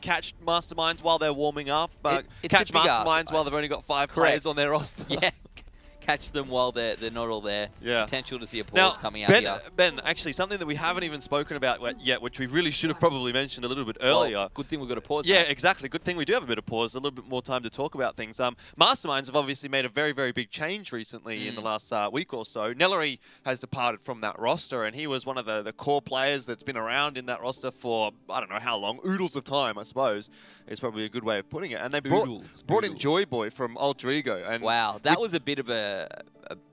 catch Masterminds while they're warming up, catch Masterminds while they've only got 5 players on their roster. Yeah, catch them while they're not all there. Yeah. Potential to see a pause coming out here. Ben, actually, something that we haven't even spoken about yet, which we really should have probably mentioned a little bit earlier. Well, good thing we've got a pause. Yeah, exactly. Good thing we do have a bit of pause, a little bit more time to talk about things. Masterminds have obviously made a very, very big change recently in the last week or so. Nellery has departed from that roster, and he was one of the core players that's been around in that roster for, I don't know how long, oodles of time, I suppose, is probably a good way of putting it. And they brought in Joy Boy from Alter Ego. And wow, that was a bit of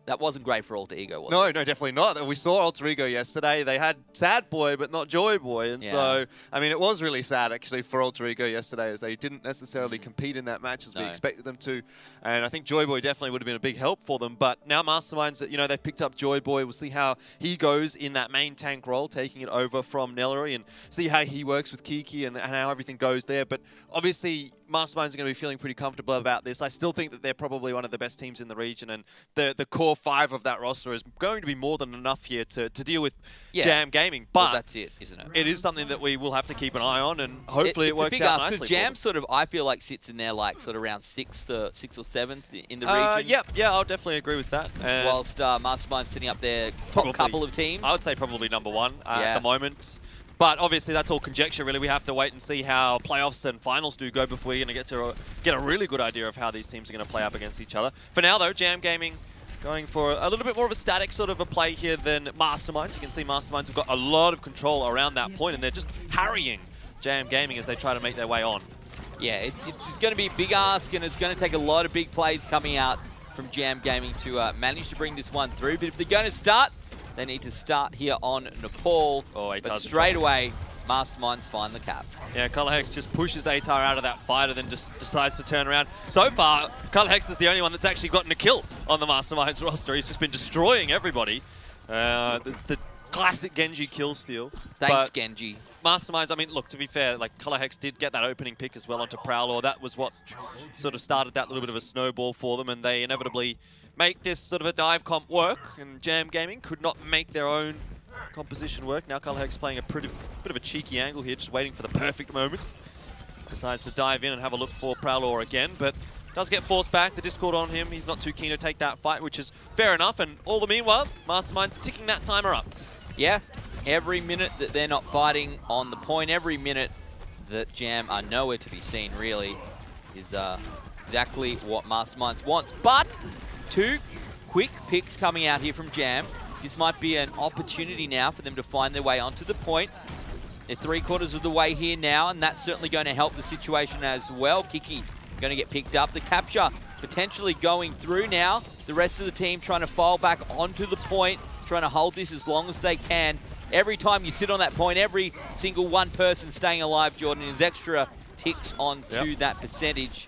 that wasn't great for Alter Ego, was it? No, definitely not. We saw Alter Ego yesterday. They had Sad Boy, but not Joy Boy. And so, I mean, it was really sad, actually, for Alter Ego yesterday, as they didn't necessarily compete in that match as we expected them to. And I think Joy Boy definitely would have been a big help for them. But now Masterminds, you know, they've picked up Joy Boy. We'll see how he goes in that main tank role, taking it over from Nellery, and see how he works with Kiki and how everything goes there. But obviously, Masterminds are going to be feeling pretty comfortable about this. I still think that they're probably one of the best teams in the region, and the core 5 of that roster is going to be more than enough here to deal with Jam Gaming. But well, that's it, isn't it? It is something that we will have to keep an eye on, and hopefully it works out nicely. Because Jam sort of, I feel like, sits in there like sort of around 6th or 7th in the region. Yeah, I'll definitely agree with that. Whilst Mastermind's sitting up there, top couple of teams. I would say probably number 1 at the moment. But obviously, that's all conjecture, really. We have to wait and see how playoffs and finals do go before we're going to get a really good idea of how these teams are going to play up against each other. For now, though, Jam Gaming going for a little bit more of a static sort of a play here than Masterminds. You can see Masterminds have got a lot of control around that point, and they're just harrying Jam Gaming as they try to make their way on. Yeah, it's going to be a big ask, and it's going to take a lot of big plays coming out from Jam Gaming to manage to bring this one through. But if they're going to start, they need to start here on Nepal. But straight away, Masterminds find the caps. Yeah, Colorhex just pushes Atar out of that fight and then just decides to turn around. So far, Colorhex is the only one that's actually gotten a kill on the Masterminds roster. He's just been destroying everybody. The classic Genji kill steal. Thanks, Genji. Masterminds, I mean, look, to be fair, like Colorhex did get that opening pick as well onto Prowler. That was what sort of started that little bit of a snowball for them, and they inevitably make this sort of a dive comp work, and Jam Gaming could not make their own composition work. Now Colorhex playing a bit of a cheeky angle here, just waiting for the perfect moment. Decides to dive in and have a look for Prowler again, but does get forced back. The Discord on him. He's not too keen to take that fight, which is fair enough, and all the meanwhile, Mastermind's ticking that timer up. Yeah, every minute that they're not fighting on the point, every minute that Jam are nowhere to be seen, really, is exactly what Masterminds wants. But 2 quick picks coming out here from Jam. This might be an opportunity now for them to find their way onto the point. They're 3/4 of the way here now, and that's certainly going to help the situation as well. Kiki going to get picked up. The capture potentially going through now. The rest of the team trying to file back onto the point, trying to hold this as long as they can. Every time you sit on that point, every single one person staying alive, Jordan, is extra ticks onto that percentage.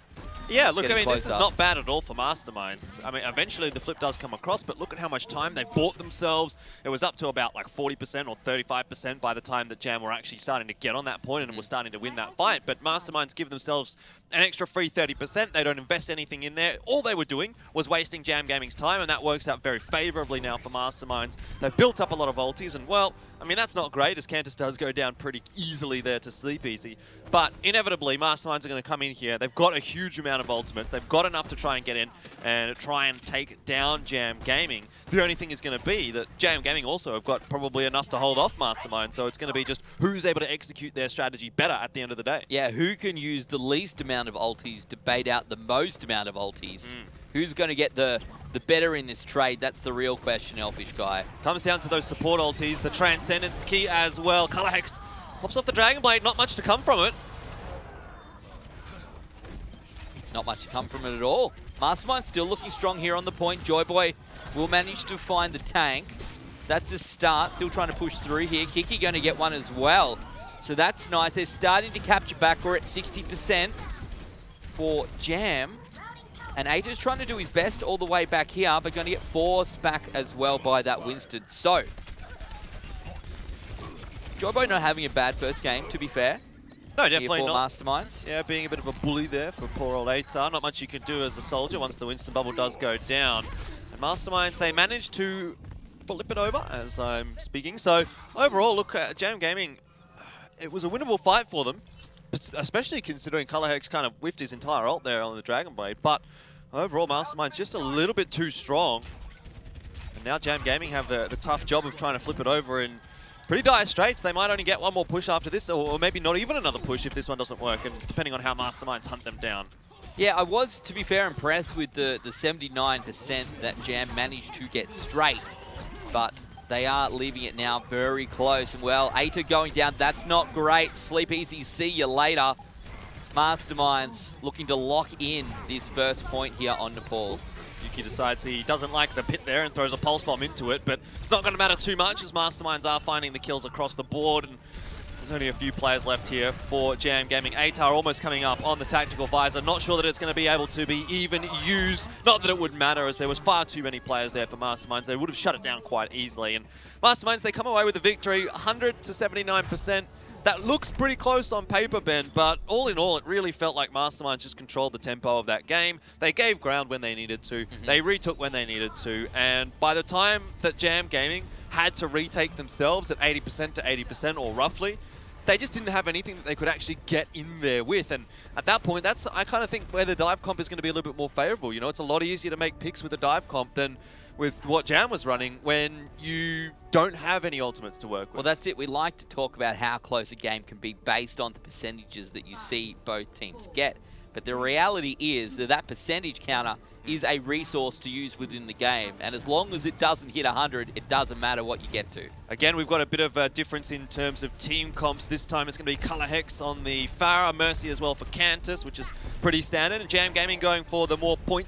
Yeah, look, I mean, this is not bad at all for Masterminds. I mean, eventually the flip does come across, but look at how much time they've bought themselves. It was up to about like 40% or 35% by the time that Jam were actually starting to get on that point and were starting to win that fight. But Masterminds give themselves an extra free 30%. They don't invest anything in there. All they were doing was wasting Jam Gaming's time, and that works out very favorably now for Masterminds. They've built up a lot of ultis, and well, I mean, that's not great, as Cantus does go down pretty easily there to Sleep Easy. But inevitably, Masterminds are going to come in here. They've got a huge amount of ultimates. They've got enough to try and get in and try and take down Jam Gaming. The only thing is going to be that Jam Gaming also have got probably enough to hold off Mastermind, so it's going to be just who's able to execute their strategy better at the end of the day. Yeah, who can use the least amount of ultis to bait out the most amount of ultis? Who's going to get the better in this trade? That's the real question, Elfishguy. Comes down to those support ultis. The Transcendence, the key as well. Colorhex pops off the Dragon Blade. Not much to come from it. Not much to come from it at all. Mastermind still looking strong here on the point. Joyboy will manage to find the tank. That's a start. Still trying to push through here. Kiki going to get one as well. So that's nice. They're starting to capture back. We're at 60% for Jam. And Aja's trying to do his best all the way back here, but going to get forced back as well by that Winston. So, Joyboy not having a bad first game, to be fair. No, definitely not. Masterminds. Yeah, being a bit of a bully there for poor old Atar. Not much you can do as a soldier once the Winston bubble does go down. And Masterminds, they managed to flip it over as I'm speaking. So, overall, look, Jam Gaming, it was a winnable fight for them. especially considering Colorhex kind of whiffed his entire ult there on the Dragon Blade. But overall, Masterminds just a little bit too strong. And now Jam Gaming have the tough job of trying to flip it over in pretty dire straits. They might only get one more push after this, or maybe not even another push if this one doesn't work, and depending on how Masterminds hunt them down. Yeah, I was, to be fair, impressed with the 79% that Jam managed to get straight. But they are leaving it now very close. And, well, Aita going down. That's not great. Sleep easy. See you later. Masterminds looking to lock in this first point here on Nepal. Yuki decides he doesn't like the pit there and throws a pulse bomb into it, but it's not going to matter too much as Masterminds are finding the kills across the board. And there's only a few players left here for Jam Gaming. Atar almost coming up on the tactical visor. Not sure that it's going to be able to be even used. Not that it would matter, as there was far too many players there for Masterminds. They would have shut it down quite easily. And Masterminds, they come away with the victory, 100 to 79%. That looks pretty close on paper, Ben, but all in all, it really felt like Masterminds just controlled the tempo of that game. They gave ground when they needed to. They retook when they needed to. And by the time that Jam Gaming had to retake themselves at 80% to 80%, or roughly, they just didn't have anything that they could actually get in there with. And at that point, that's, I kind of think, where the dive comp is going to be a little bit more favorable. You know, it's a lot easier to make picks with a dive comp than with what Jam was running when you don't have any ultimates to work with. Well, that's it. We like to talk about how close a game can be based on the percentages that you see both teams get. But the reality is that that percentage counter is a resource to use within the game. And as long as it doesn't hit 100, it doesn't matter what you get to. Again, we've got a bit of a difference in terms of team comps. This time it's going to be Colorhex on the Pharah, Mercy as well for Cantus, which is pretty standard. And Jam Gaming going for the more point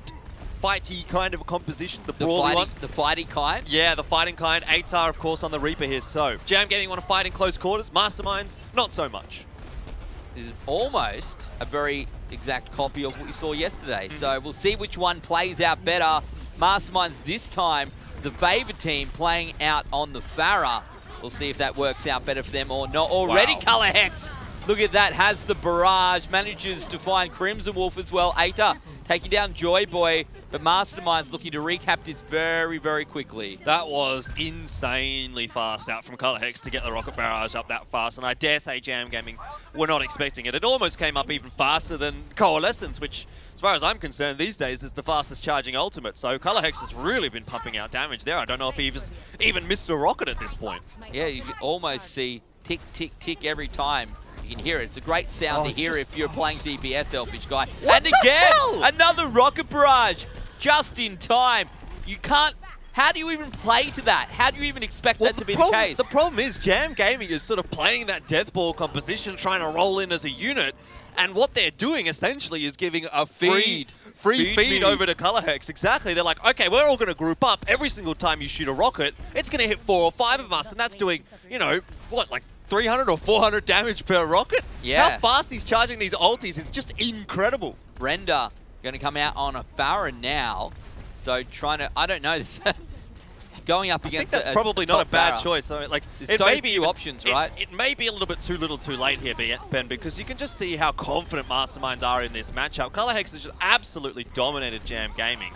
fighty kind of a composition, the brawly one. The fighting kind? Yeah, the fighting kind. Atar, of course, on the Reaper here. So, Jam Gaming want to fight in close quarters. Masterminds, not so much. This is almost a very exact copy of what you saw yesterday. So we'll see which one plays out better. Masterminds this time, the favoured team playing out on the Pharah. We'll see if that works out better for them or not. Already, wow. Colorhex, look at that, has the barrage, manages to find Crimson Wolf as well. Aita taking down Joy Boy, but Masterminds looking to recap this very, very quickly. That was insanely fast out from Colorhex to get the rocket barrage up that fast, and I dare say Jam Gaming were not expecting it. It almost came up even faster than Coalescence, which, as far as I'm concerned, these days is the fastest charging ultimate. So Colorhex has really been pumping out damage there. I don't know if he's even missed a rocket at this point. Yeah, you can almost see tick, tick, tick every time. You can hear it. It's a great sound to hear if you're playing DPS, Elfishguy. And again, another rocket barrage just in time. You can't... How do you even play to that? How do you even expect that to be the case? The problem is Jam Gaming is sort of playing that death ball composition, trying to roll in as a unit. And what they're doing essentially is giving a free feed over to Colorhex. Exactly. They're like, okay, we're all going to group up. Every single time you shoot a rocket, it's going to hit 4 or 5 of us. And that's doing, you know, what, like 300 or 400 damage per rocket? Yeah. How fast he's charging these ultis is just incredible. Render going to come out on a Pharah now. So trying to, I don't know, going up against I think that's probably not a bad choice. I mean, like, it may be options, right? It may be a little bit too little too late here, Ben, because you can just see how confident Masterminds are in this matchup. Colorhex has just absolutely dominated Jam Gaming.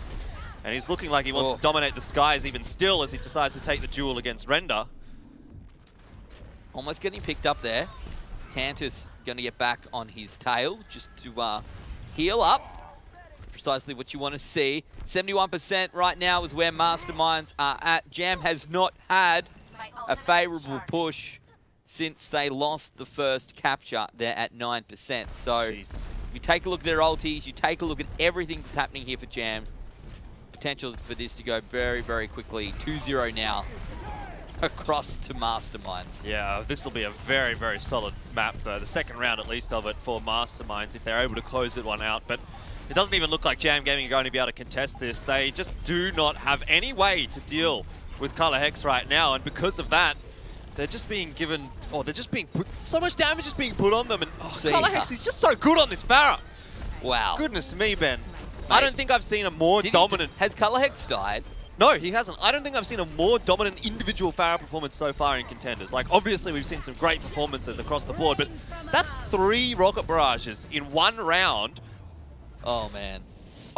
And he's looking like he wants to dominate the skies even still as he decides to take the duel against Render. Almost getting picked up there. Cantus going to get back on his tail just to heal up. Precisely what you want to see. 71% right now is where Masterminds are at. Jam has not had a favourable push since they lost the first capture. They're at 9%. So if you take a look at their ultis, you take a look at everything that's happening here for Jam, potential for this to go very, very quickly. 2-0 now across to Masterminds. Yeah, this will be a very, very solid map, the second round at least of it for Masterminds if they're able to close it one out. But it doesn't even look like Jam Gaming are going to be able to contest this. They just do not have any way to deal with Colorhex right now, and because of that, they're just being given, they're just being put, so much damage is being put on them, and Colorhex is just so good on this Pharah. Wow. Goodness me, Ben. Mate, I don't think I've seen a more dominant... Has Colorhex died? No, he hasn't. I don't think I've seen a more dominant individual Pharah performance so far in Contenders. Like, obviously, we've seen some great performances across the board, but that's 3 rocket barrages in one round. Oh, man.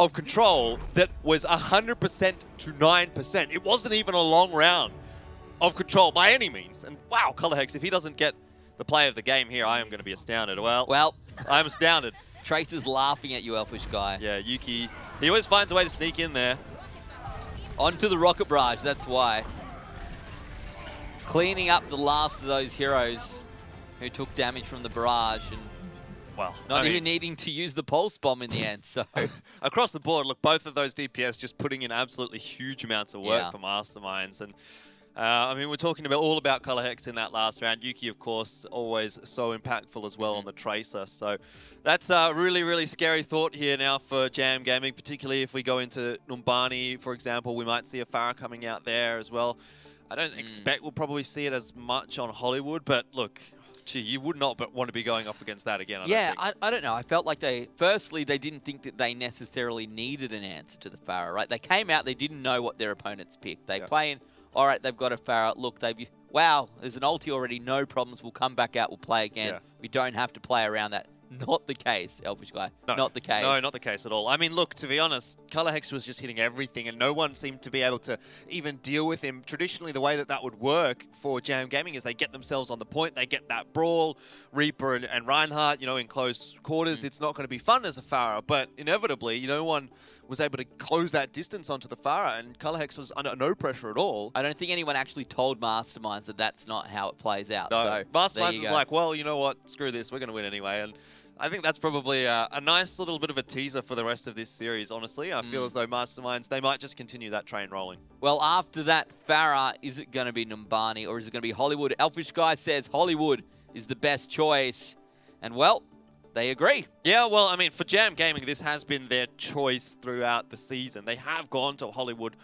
Of control that was 100% to 9%. It wasn't even a long round of control by any means. And wow, Colorhex, if he doesn't get the play of the game here, I am going to be astounded. Well, I'm astounded. Tracer's laughing at you, Elfishguy. Yeah, Yuki, he always finds a way to sneak in there. Onto the rocket barrage, that's why. Cleaning up the last of those heroes who took damage from the barrage and not even needing to use the pulse bomb in the end. So across the board, look, both of those DPS just putting in absolutely huge amounts of work for Masterminds. And I mean, we're talking all about Color Hex in that last round. Yuki, of course, always so impactful as well on the Tracer. So that's a really, really scary thought here now for Jam Gaming, particularly if we go into Numbani, for example. We might see a Pharah coming out there as well. I don't expect we'll probably see it as much on Hollywood, but look, gee, you would not want to be going up against that again, I don't know. I felt like firstly, they didn't think that they necessarily needed an answer to the Pharah, right? They came out, they didn't know what their opponents picked. They play in, all right, they've got a Pharah. Look, wow, there's an ulti already, no problems. We'll come back out, we'll play again. We don't have to play around that. Not the case, Elfishguy. No, not the case. No, not the case at all. I mean, look, to be honest, Color Hex was just hitting everything, and no one seemed to be able to even deal with him. Traditionally, the way that would work for Jam Gaming is they get themselves on the point, they get that brawl, Reaper and Reinhardt, you know, in close quarters. It's not going to be fun as a Pharah, but inevitably, no one was able to close that distance onto the Pharah, and Color Hex was under no pressure at all. I don't think anyone actually told Masterminds that that's not how it plays out. No, so Masterminds was like, well, you know what, screw this, we're going to win anyway. And I think that's probably a nice little bit of a teaser for the rest of this series, honestly. I feel as though Masterminds, they might just continue that train rolling. Well, after that Pharah, is it going to be Numbani or is it going to be Hollywood? Elfishguy says Hollywood is the best choice. And, well, they agree. Yeah, well, I mean, for Jam Gaming, this has been their choice throughout the season. They have gone to Hollywood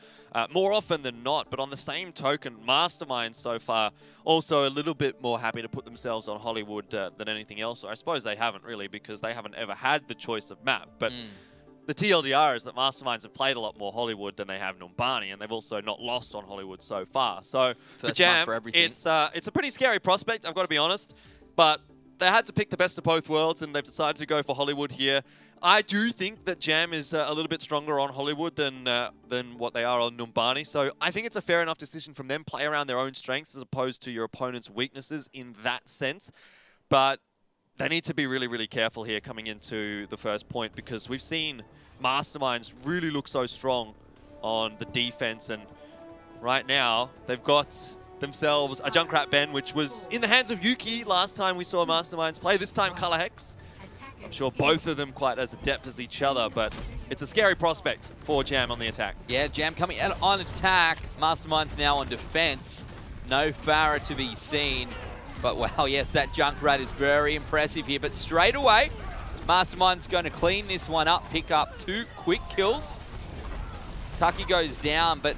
more often than not, but on the same token, Masterminds so far also a little bit more happy to put themselves on Hollywood than anything else. Or I suppose they haven't really, because they haven't ever had the choice of map. But the TLDR is that Masterminds have played a lot more Hollywood than they have Numbani, and they've also not lost on Hollywood so far. So for Jam, it's a pretty scary prospect, I've got to be honest. But they had to pick the best of both worlds, and they've decided to go for Hollywood here. I do think that Jam is a little bit stronger on Hollywood than what they are on Numbani. So I think it's a fair enough decision from them. Play around their own strengths as opposed to your opponent's weaknesses in that sense. But they need to be really, really careful here coming into the first point, because we've seen Masterminds really look so strong on the defense. And right now, they've got themselves a Junkrat Ben, which was in the hands of Yuki last time we saw Masterminds play. This time Color Hex. I'm sure both of them quite as adept as each other, but it's a scary prospect for Jam on the attack. Yeah, Jam coming out on attack. Masterminds now on defense. No Pharah to be seen. But wow, yes, that Junkrat is very impressive here. But straight away, Mastermind's going to clean this one up, pick up 2 quick kills. Tucky goes down, but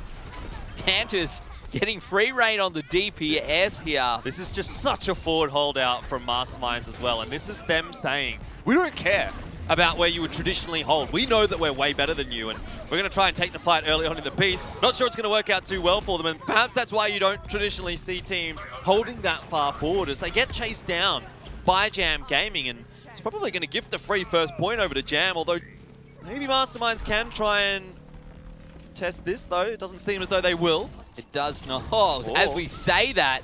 Tanta's getting free reign on the DPS here. This is just such a forward holdout from Masterminds as well, and this is them saying, we don't care about where you would traditionally hold. We know that we're way better than you, and we're going to try and take the fight early on in the piece. Not sure it's going to work out too well for them, and perhaps that's why you don't traditionally see teams holding that far forward, as they get chased down by Jam Gaming, and it's probably going to gift a free first point over to Jam, although maybe Masterminds can try and test this, though. It doesn't seem as though they will. It does not. Oh, as we say that,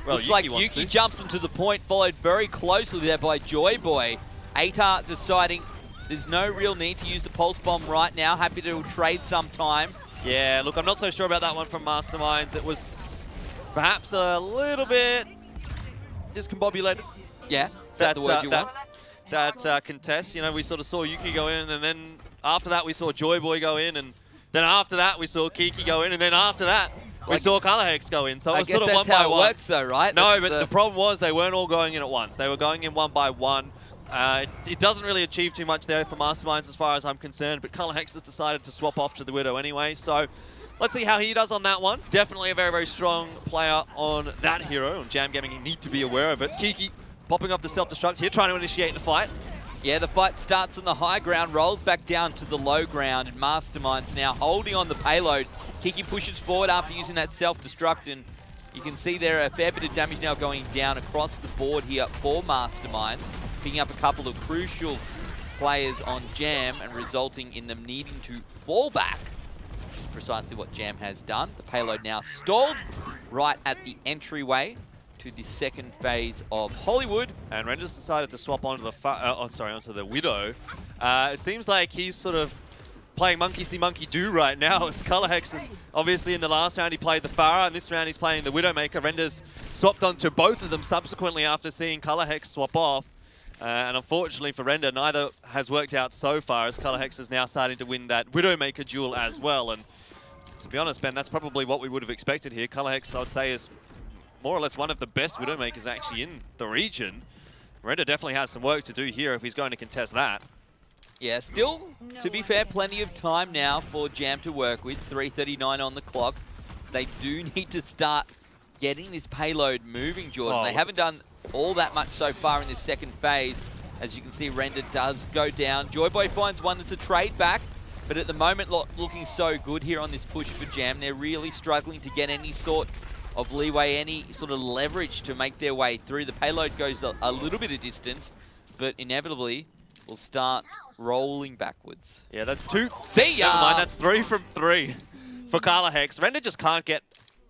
well, looks like Yuki jumps into the point, followed very closely there by Joy Boy. Atar deciding there's no real need to use the Pulse Bomb right now. Happy to trade some time. Yeah, look, I'm not so sure about that one from Masterminds. It was perhaps a little bit discombobulated. Yeah, is that the word you want? That contest, you know, we sort of saw Yuki go in, and then after that we saw Joy Boy go in, and then after that we saw Kiki go in, and then after that we saw Color Hex go in. So it was sort of one by one. That's how it works though, right? No, but the problem was they weren't all going in at once. They were going in one by one. It doesn't really achieve too much there for Masterminds as far as I'm concerned, but Color Hex has decided to swap off to the Widow anyway, so let's see how he does on that one. Definitely a very, very strong player on that hero, and Jam Gaming need to be aware of it. Kiki popping up the self-destruct here, trying to initiate the fight. Yeah, the fight starts on the high ground, rolls back down to the low ground, and Masterminds now holding on the payload. Kiki pushes forward after using that self-destruct, and you can see there a fair bit of damage now going down across the board here for Masterminds, picking up a couple of crucial players on Jam and resulting in them needing to fall back, which is precisely what Jam has done. The payload now stalled right at the entryway to the second phase of Hollywood. And Render's decided to swap onto the onto the Widow. It seems like he's sort of playing monkey see monkey do right now. As Colorhex is obviously in the last round he played the Pharah, and this round he's playing the Widowmaker. Render's swapped onto both of them subsequently after seeing Colorhex swap off. And unfortunately for Render, neither has worked out so far, as Colorhex is now starting to win that Widowmaker duel as well. And to be honest, Ben, that's probably what we would have expected here. Colorhex, I would say, is more or less one of the best Widowmakers actually in the region. Render definitely has some work to do here if he's going to contest that. Yeah, still, to be fair, plenty of time now for Jam to work with. 3:39 on the clock. They do need to start getting this payload moving, Jordan. They haven't done all that much so far in this second phase. As you can see, Render does go down. Joyboy finds one that's a trade back, but at the moment, looking so good here on this push for Jam. They're really struggling to get any sort of leeway, any sort of leverage to make their way through. The payload goes a little bit of distance, but inevitably will start rolling backwards. Yeah, that's two. See ya! Never mind, that's 3 from 3 for Colorhex. Render just can't get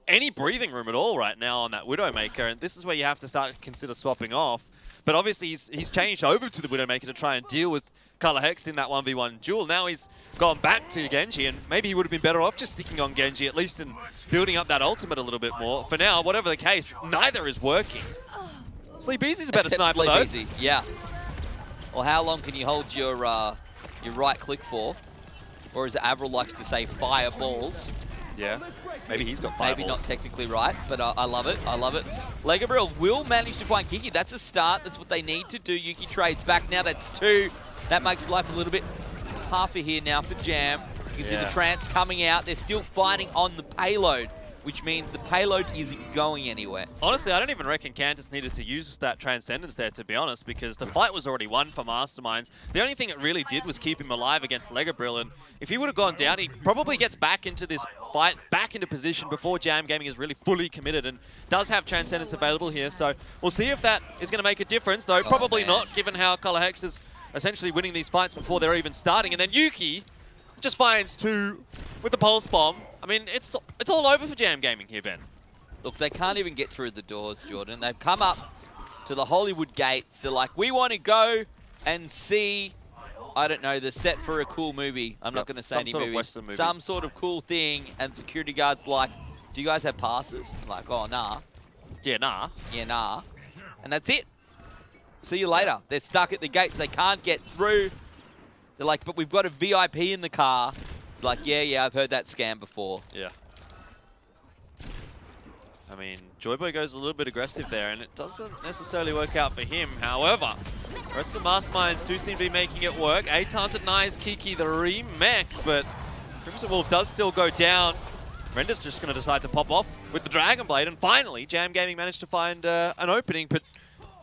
any breathing room at all right now on that Widowmaker, and this is where you have to start to consider swapping off. But obviously he's changed over to the Widowmaker to try and deal with Colorhex in that 1v1 duel. Now he's gone back to Genji, and maybe he would have been better off just sticking on Genji, at least in building up that ultimate a little bit more. For now, whatever the case, neither is working. Sleep Easy's a better sniper though. Sleep Easy, yeah. Well, how long can you hold your right click for? Or as AVRL likes to say, fireballs. Yeah, maybe he's got fireballs. Maybe not technically right, but I love it. I love it. AVRL will manage to find Kiki. That's a start. That's what they need to do. Yuki trades back now. That's 2. That makes life a little bit tougher here now for Jam. You can see the trance coming out. They're still fighting on the payload, which means the payload isn't going anywhere. Honestly, I don't even reckon Cantus needed to use that Transcendence there, to be honest, because the fight was already won for Masterminds. The only thing it really did was keep him alive against Legabrill, and if he would have gone down, he probably gets back into this fight, back into position before Jam Gaming is really fully committed, and does have Transcendence available here, so we'll see if that is going to make a difference, though probably not, given how Colorhex is essentially winning these fights before they're even starting. And then Yuki just finds 2 with the Pulse Bomb. I mean, it's all over for Jam Gaming here, Ben. Look, they can't even get through the doors, Jordan. They've come up to the Hollywood gates. They're like, we want to go and see, I don't know, the set for a cool movie. I'm not going to say any movies. Western movie. Some sort of cool thing. And security guards like, do you guys have passes? I'm like, oh, nah. Yeah, nah. Yeah, nah. And that's it. See you later. They're stuck at the gates. They can't get through. They're like, but we've got a VIP in the car. Like, yeah, I've heard that scam before. Yeah. I mean, Joyboy goes a little bit aggressive there, and it doesn't necessarily work out for him. However, the rest of the Masterminds do seem to be making it work. Aton denies Kiki the remech, but Crimson Wolf does still go down. Render's just going to decide to pop off with the Dragon Blade, and finally, Jam Gaming managed to find an opening, but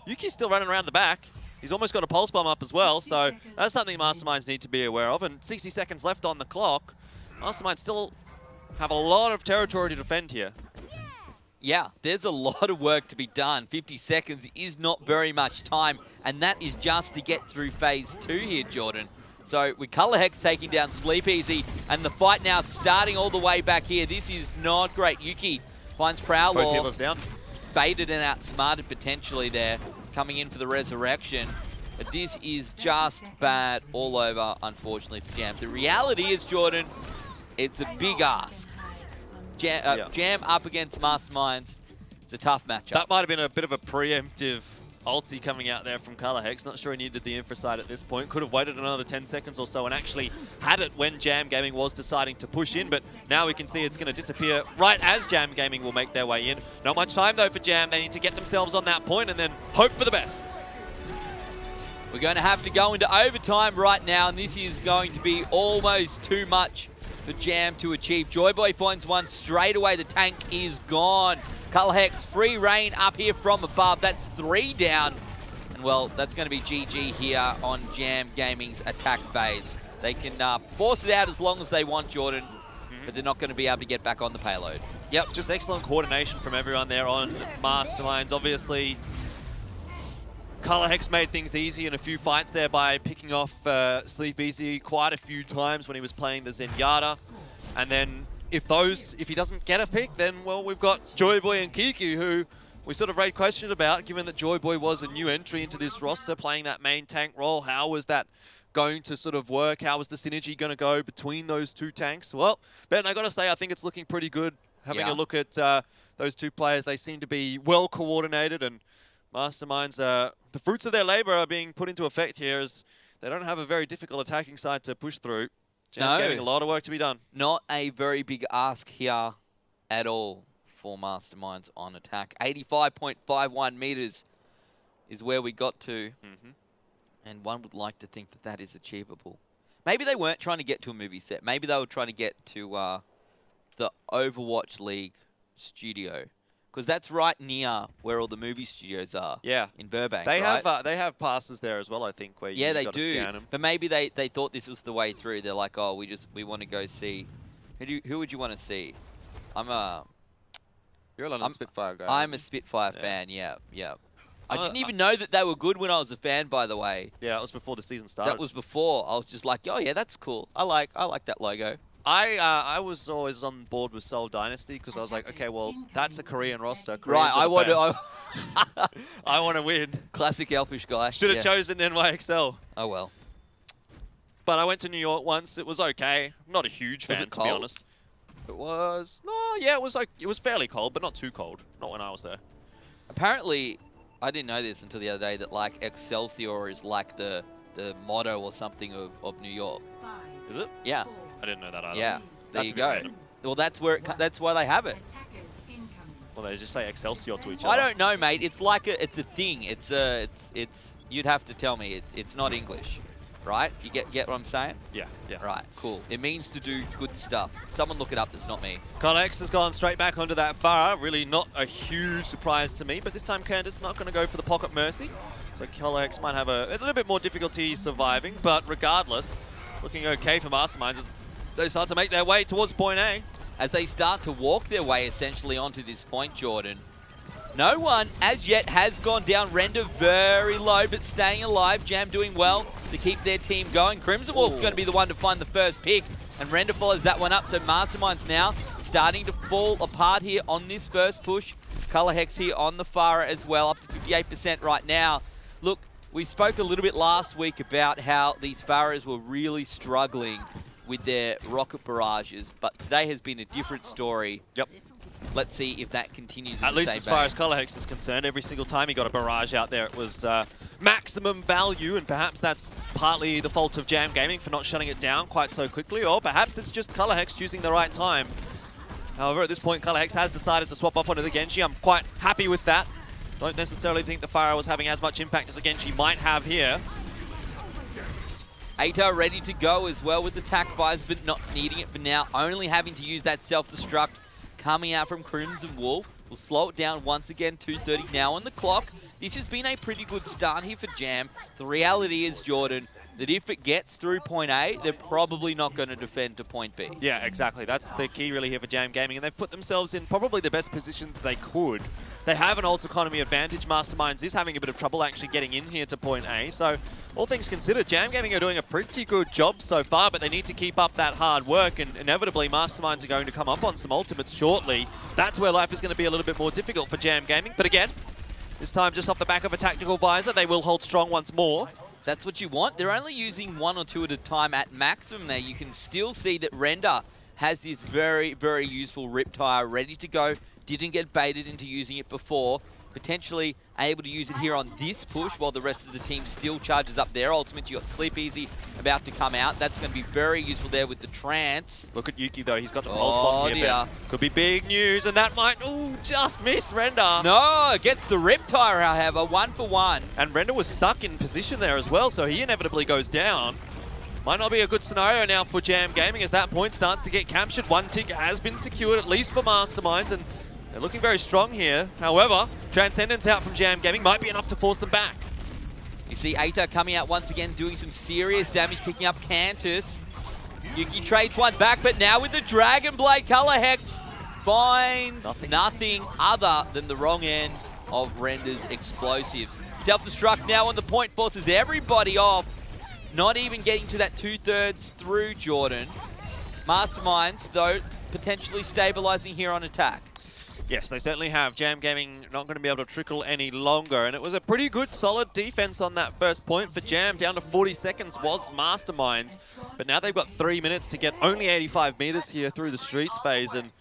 Yuki's still running around the back. He's almost got a Pulse Bomb up as well, so that's something Masterminds need to be aware of. And 60 seconds left on the clock. Masterminds still have a lot of territory to defend here. Yeah, there's a lot of work to be done. 50 seconds is not very much time, and that is just to get through phase 2 here, Jordan. So with Colorhex taking down Sleep Easy, and the fight now starting all the way back here. This is not great. Yuki finds Prowler. Both healers down. Baited and outsmarted potentially there, coming in for the resurrection. But this is just bad all over, unfortunately, for Jam. The reality is, Jordan, it's a big ask. Jam up against Masterminds. It's a tough matchup. That might have been a bit of a preemptive ulti coming out there from Colorhex. Not sure he needed the infra side at this point. Could have waited another 10 seconds or so and actually had it when Jam Gaming was deciding to push in, but now we can see it's going to disappear right as Jam Gaming will make their way in. Not much time though for Jam. They need to get themselves on that point and then hope for the best. We're going to have to go into overtime right now, and this is going to be almost too much for Jam to achieve. Joyboy finds one straight away. The tank is gone. Colorhex free reign up here from above. That's 3 down. And well, that's going to be GG here on Jam Gaming's attack phase. They can force it out as long as they want, Jordan, but they're not going to be able to get back on the payload. Yep, just excellent coordination from everyone there on Masterminds. Obviously, Colorhex made things easy in a few fights there by picking off Sleep Easy quite a few times when he was playing the Zenyatta. And then if he doesn't get a pick, then, well, we've got Joyboy and Kiku who we sort of raised questions about, given that Joy Boy was a new entry into this roster, playing that main tank role. How was that going to sort of work? How was the synergy going to go between those two tanks? Well, Ben, I got to say, I think it's looking pretty good. Having a look at those two players, they seem to be well coordinated, and Masterminds, the fruits of their labor are being put into effect here, as they don't have a very difficult attacking side to push through. Jam's getting a lot of work to be done. Not a very big ask here at all for Masterminds on attack. 85.51 meters is where we got to. And one would like to think that that is achievable. Maybe they weren't trying to get to a movie set. Maybe they were trying to get to the Overwatch League studio, because that's right near where all the movie studios are. Yeah, in Burbank. They have passes there as well, I think. Where you they do. Scan them. But maybe they thought this was the way through. They're like, oh, we want to go see. Who would you want to see? You're a London Spitfire guy. I'm a Spitfire fan. Yeah. I didn't even know that they were good when I was a fan, by the way. Yeah, it was before the season started. That was before. I was just like, oh yeah, that's cool. I like that logo. I was always on board with Seoul Dynasty, because I was like, okay, well, that's a Korean roster. Right, I want to win. Classic Elfishguy. Should have chosen NYXL. Oh well. But I went to New York once. It was okay. I'm not a huge fan, to be honest. It was it was fairly cold, but not too cold. Not when I was there. Apparently, I didn't know this until the other day, that like Excelsior is like the motto or something of New York. Is it? Yeah. I didn't know that either. Yeah. There you go. Well, that's why they have it. Well, they just say Excelsior to each other. I don't know, mate. It's like it's a thing. It's you'd have to tell me. It's not English, right? You get what I'm saying? Yeah. Right. Cool. It means to do good stuff. Someone look it up. That's not me. Colex has gone straight back onto that Farah. Really not a huge surprise to me, but this time Candace not going to go for the Pocket Mercy. So Colex might have a little bit more difficulty surviving, but regardless, it's looking okay for Masterminds as they start to make their way towards point A. As they start to walk their way essentially onto this point, Jordan. No one as yet has gone down. Render very low, but staying alive. Jam doing well to keep their team going. Crimson Wolf's going to be the one to find the first pick, and Render follows that one up. So Masterminds now starting to fall apart here on this first push. Color Hex here on the Farah as well, up to 58% right now. Look, we spoke a little bit last week about how these Farahs were really struggling with their rocket barrages, but today has been a different story. Yep. Let's see if that continues. At least as far as Color Hex is concerned, every single time he got a barrage out there, it was maximum value, and perhaps that's partly the fault of Jam Gaming for not shutting it down quite so quickly, or perhaps it's just Color Hex choosing the right time. However, at this point, Color Hex has decided to swap off onto the Genji. I'm quite happy with that. Don't necessarily think the Farah was having as much impact as the Genji might have here. Aita ready to go as well with the tack buys, but not needing it for now. Only having to use that self-destruct coming out from Crimson Wolf. We'll slow it down once again. 2:30 now on the clock. This has been a pretty good start here for Jam. The reality is, Jordan, that if it gets through point A, they're probably not going to defend to point B. Yeah, exactly. That's the key really here for Jam Gaming, and they've put themselves in probably the best position that they could. They have an ult economy advantage. Masterminds is having a bit of trouble actually getting in here to point A, so all things considered, Jam Gaming are doing a pretty good job so far, but they need to keep up that hard work, and inevitably Masterminds are going to come up on some ultimates shortly. That's where life is going to be a little bit more difficult for Jam Gaming, but again, this time just off the back of a tactical visor, they will hold strong once more. That's what you want. They're only using one or two at a time at maximum there. You can still see that Render has this very, very useful Riptire ready to go. Didn't get baited into using it before. Potentially able to use it here on this push while the rest of the team still charges up their ultimate. You got Sleep Easy about to come out. That's going to be very useful there with the trance. Look at Yuki though, he's got the pulse bomb here. Ben. Could be big news, and that might, just miss Render. No, gets the Riptire, however, 1 for 1. And Render was stuck in position there as well, so he inevitably goes down. Might not be a good scenario now for Jam Gaming as that point starts to get captured. One tick has been secured, at least for Masterminds, and they're looking very strong here. However, Transcendence out from Jam Gaming might be enough to force them back. You see Aita coming out once again, doing some serious damage, picking up Cantus. Yuki trades one back, but now with the Dragon Blade, Color Hex finds nothing other than the wrong end of Render's explosives. Self-destruct now on the point, forces everybody off. Not even getting to that 2/3 through Jordan. Masterminds, though, potentially stabilizing here on attack. Yes, they certainly have. Jam Gaming not going to be able to trickle any longer. And it was a pretty good, solid defense on that first point for Jam. Down to 40 seconds was Masterminds. But now they've got 3 minutes to get only 85 meters here through the streets phase. And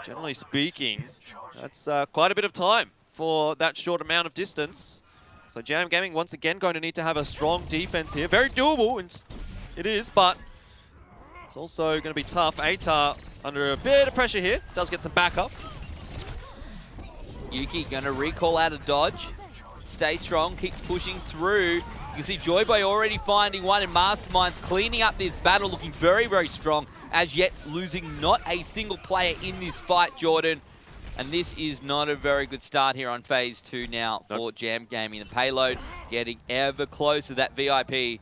generally speaking, that's quite a bit of time for that short amount of distance. So Jam Gaming once again going to need to have a strong defense here. Very doable, it is, but it's also going to be tough. Atar under a bit of pressure here. Does get some backup. Yuki gonna recall out of dodge. Stay strong, keeps pushing through. You can see Joyboy already finding one, and Masterminds cleaning up this battle, looking very, very strong. As yet, losing not a single player in this fight, Jordan. And this is not a very good start here on phase 2 now for Jam Gaming. The payload getting ever closer. That VIP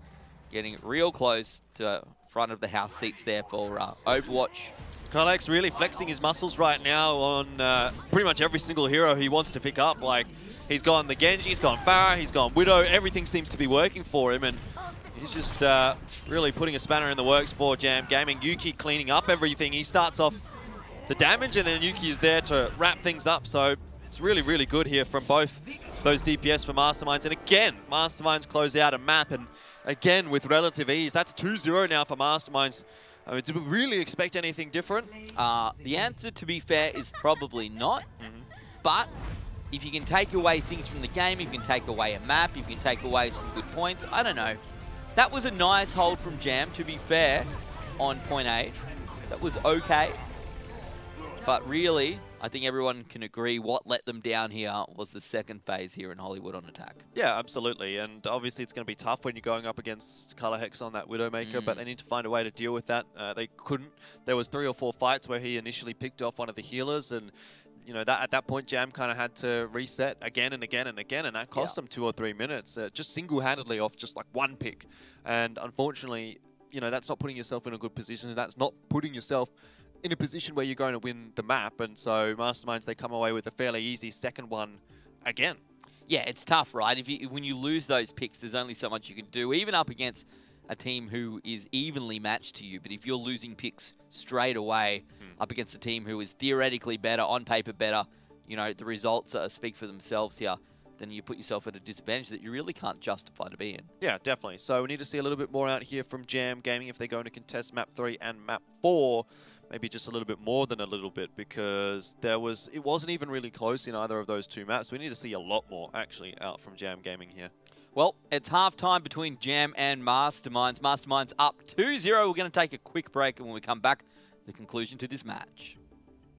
getting real close to front of the house seats there for Overwatch. Carlex really flexing his muscles right now on pretty much every single hero he wants to pick up. Like, he's gone the Genji, he's gone Pharah, he's gone Widow. Everything seems to be working for him, and he's just really putting a spanner in the works for Jam Gaming. Yuki cleaning up everything. He starts off the damage, and then Yuki is there to wrap things up. So it's really, really good here from both those DPS for Masterminds. And again, Masterminds close out a map, and again with relative ease. That's 2-0 now for Masterminds. I mean, do we really expect anything different? The answer, to be fair, is probably not. But if you can take away things from the game, if you can take away a map, if you can take away some good points, I don't know. That was a nice hold from Jam, to be fair, on point 8. That was okay. But really, I think everyone can agree what let them down here was the second phase here in Hollywood on attack. Yeah, absolutely. And obviously it's going to be tough when you're going up against Color Hex on that Widowmaker, but they need to find a way to deal with that. They couldn't. There was 3 or 4 fights where he initially picked off one of the healers, and you know, that at that point Jam kind of had to reset again and again and again, and that cost them 2 or 3 minutes, just single-handedly off just like one pick. And unfortunately, you know, that's not putting yourself in a good position. That's not putting yourself in a position where you're going to win the map, and so Masterminds, they come away with a fairly easy second one again. Yeah, it's tough, right? When you lose those picks, there's only so much you can do, even up against a team who is evenly matched to you. But if you're losing picks straight away up against a team who is theoretically better, on paper better, you know, the results speak for themselves here, then you put yourself at a disadvantage that you really can't justify to be in. Yeah, definitely. So we need to see a little bit more out here from Jam Gaming if they're going to contest map 3 and map 4. Maybe just a little bit more than a little bit, because it wasn't even really close in either of those 2 maps. We need to see a lot more actually out from Jam Gaming here. Well, it's half-time between Jam and Masterminds. Masterminds up 2-0. We're going to take a quick break, and when we come back, the conclusion to this match.